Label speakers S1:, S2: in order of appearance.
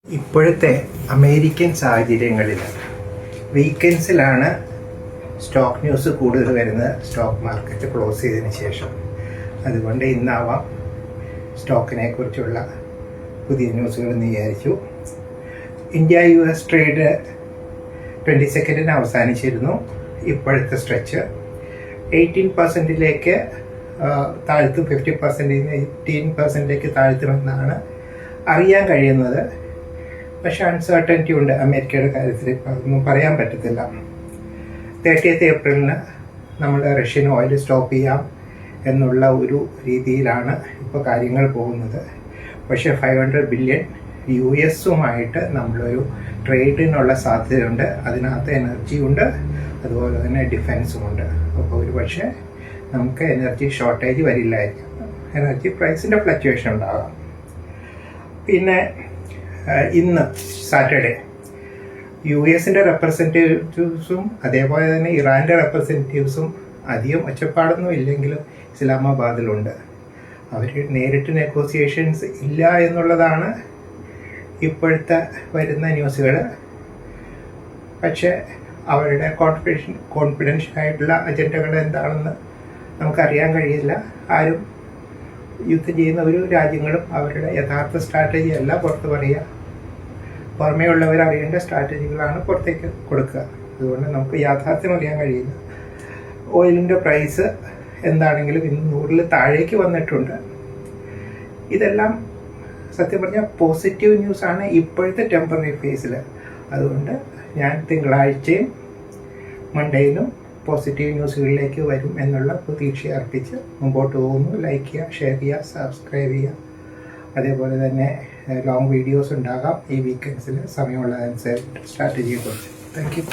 S1: ഇപ്പോഴത്തെ അമേരിക്കൻ സാഹചര്യങ്ങളിൽ വീക്കെൻഡ്സിലാണ് stock news കൂടുതൽ വരുന്നത്, സ്റ്റോക്ക് മാർക്കറ്റ് ക്ലോസ് ചെയ്തതിന് ശേഷം. അതുകൊണ്ട് ഇന്നാവാം സ്റ്റോക്കിനെ കുറിച്ചുള്ള പുതിയ ന്യൂസുകൾ എന്ന് വിചാരിച്ചു. ഇന്ത്യ US ട്രേഡ് 22 അവസാനിച്ചിരുന്നു. ഇപ്പോഴത്തെ സ്ട്രെച്ച് 18%ലേക്ക് താഴ്ത്തും, 50% 18%ലേക്ക് താഴ്ത്തുമെന്നാണ് അറിയാൻ കഴിയുന്നത്. പക്ഷേ അൺസർട്ടനിറ്റി ഉണ്ട് അമേരിക്കയുടെ കാര്യത്തിൽ. ഇപ്പം ഒന്നും പറയാൻ പറ്റത്തില്ല. 30th ഏപ്രിലിന് നമ്മൾ റഷ്യൻ ഓയിൽ സ്റ്റോപ്പ് ചെയ്യാം എന്നുള്ള ഒരു രീതിയിലാണ് ഇപ്പോൾ കാര്യങ്ങൾ പോകുന്നത്. പക്ഷേ 500 ബില്യൺ US-ഉമായിട്ട് നമ്മളൊരു ട്രേഡിനുള്ള സാധ്യതയുണ്ട്. അതിനകത്ത് എനർജി ഉണ്ട്, അതുപോലെ തന്നെ ഡിഫെൻസും ഉണ്ട്. അപ്പോൾ ഒരു പക്ഷേ നമുക്ക് എനർജി ഷോർട്ടേജ് വരില്ലായിരിക്കും. എനർജി പ്രൈസിൻ്റെ ഫ്ലക്ച്വേഷൻ ഉണ്ടാകാം. പിന്നെ ഇന്ന് സാറ്റർഡേ US-ൻ്റെ റെപ്രസെൻറ്റേറ്റീവ്സും അതേപോലെ തന്നെ ഇറാൻ്റെ റെപ്രസെൻറ്റേറ്റീവ്സും അധികം ഒച്ചപ്പാടൊന്നും ഇല്ലെങ്കിലും ഇസ്ലാമാബാദിലുണ്ട്. അവർ നേരിട്ട് നെഗോസിയേഷൻസ് ഇല്ല എന്നുള്ളതാണ് ഇപ്പോഴത്തെ വരുന്ന ന്യൂസുകൾ. പക്ഷേ അവരുടെ കോൺഫിഡൻഷ്യൽ ആയിട്ടുള്ള അജണ്ടകൾ എന്താണെന്ന് നമുക്കറിയാൻ കഴിയില്ല. ആരും യുദ്ധം ചെയ്യുന്ന ഒരു രാജ്യങ്ങളും അവരുടെ യഥാർത്ഥ സ്ട്രാറ്റജി അല്ല പുറത്ത് പറയുക. പുറമേയുള്ളവർ അറിയേണ്ട സ്ട്രാറ്റജികളാണ് പുറത്തേക്ക് കൊടുക്കുക. അതുകൊണ്ട് നമുക്ക് യാഥാർത്ഥ്യം അറിയാൻ കഴിയില്ല. ഓയിലിൻ്റെ പ്രൈസ് എന്താണെങ്കിലും ഇന്ന് 100-ൽ താഴേക്ക് വന്നിട്ടുണ്ട്. ഇതെല്ലാം സത്യം പറഞ്ഞാൽ പോസിറ്റീവ് ന്യൂസാണ് ഇപ്പോഴത്തെ ടെമ്പററി ഫേസിൽ. അതുകൊണ്ട് ഞാൻ തിങ്കളാഴ്ചയും മൺഡേയിലും പോസിറ്റീവ് ന്യൂസുകളിലേക്ക് വരും എന്നുള്ള പ്രതീക്ഷ അർപ്പിച്ച് മുമ്പോട്ട് പോകുന്നു. ലൈക്ക് ചെയ്യുക, ഷെയർ ചെയ്യുക, സബ്സ്ക്രൈബ് ചെയ്യുക. അതേപോലെ തന്നെ ലോങ് വീഡിയോസ് ഉണ്ടാകാം ഈ വീക്കെൻഡ്സിൽ സമയമുള്ളതനുസരിച്ച് സ്ട്രാറ്റജിയെക്കുറിച്ച്. Thank you.